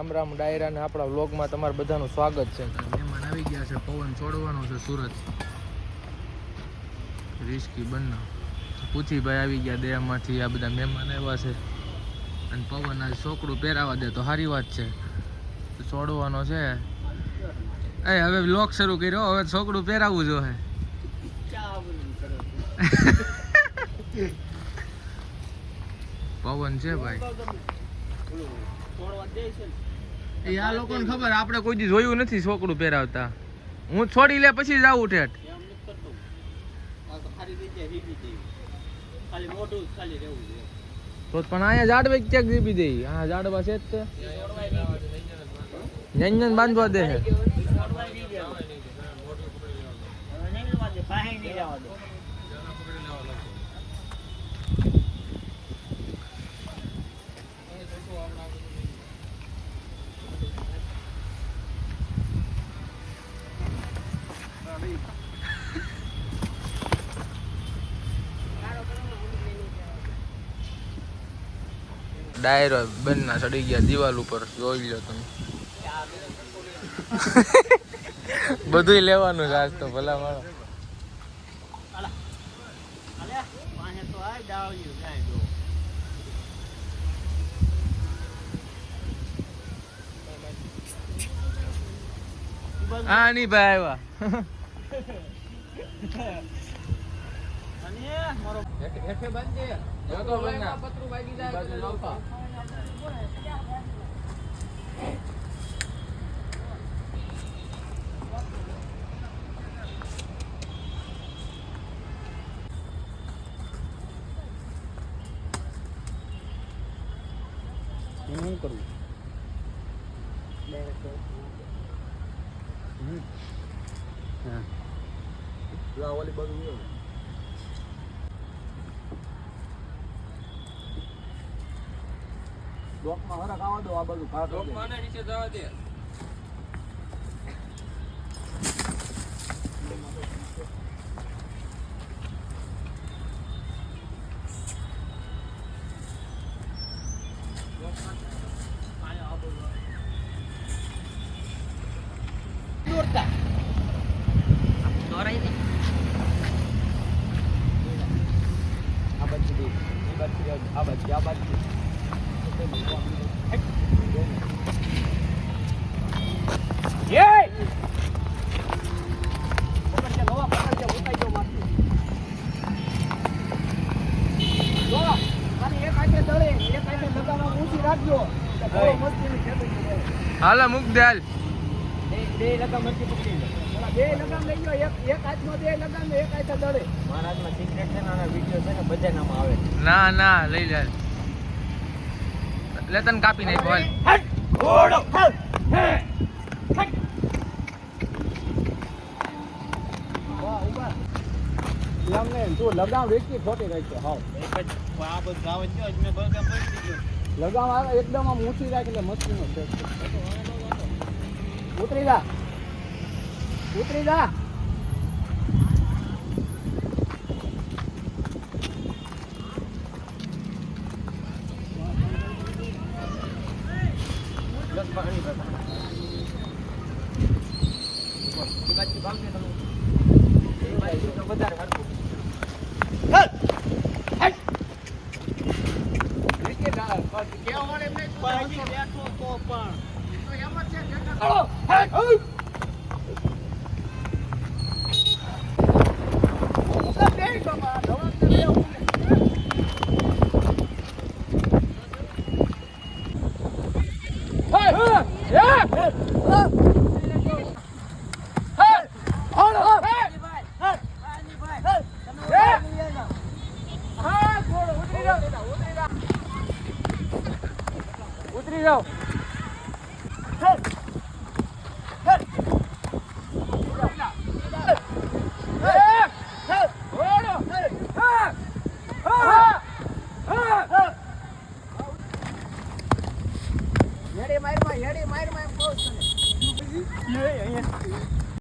રામ રામ ડાયરા ને આપણા વ્લોગમાં તમારું બધાનું સ્વાગત છે. મહેમાન આવી ગયા છે, પવન છોડવાનો છે સુરત. રિસ્કી બન્નો પૂછીભાઈ આવી ગયા દેહમાંથી. આ બધા મહેમાન આવ્યા છે અને પવન આ છોકરું પહેરાવા દે તો સારી વાત છે. છોડવાનો છે. હવે વ્લોગ શરૂ કર્યો, હવે છોકરું પહેરાવવું જોઈએ. પવન છે ભાઈ, એ આ લોકોને ખબર, આપણે કોઈ દી જોયું નથી છોકરું પહેરાવતા. હું છોડી લે પછી જ આવું ઠેઠ. તો પણ અહીંયા ઝાડવે ક્યાંક જીબી દે. હા ઝાડવા છે જ તે જન બાંધવા દે છે. ડાયરો બંને ચડી ગયા દિવાલ ઉપર, જોઈ લો તમે. બધું લેવાનું છે આજ તો. ભલા માણો હા નહીં ભાઈ આવ્યા. શું કરવું? ઓલી બધું ડોકમાં હરક આવવા દો. આ બધું ડોકમાં નીચે જવા દે. હાલા મુક દે હાલ. બે લગામ નથી પકડી લો. બે લગામ લઈ લો. એક હાથમાં બે લગામ, એક હાથે દળે. મારા હાથમાં સિક્રેટ છે ને, આના વિડિયો છે ને, બધા નામ આવે. ના ના લઈ લે. લે તને કાપી નાખ હાલ. ઓડો હાલ. વાહ ઉભા. લમને તું લગામ વેચી ખોટી રહી છે. હાવ એક જ આ બસ ગાવ જ મે બગા પડી ગયો. લગામ આવે એકદમ આમ ઊંચી રાખ એટલે મસ્તીનો છે. ઉતરી જા, ઉતરી જા. ઉતરી જાઓ.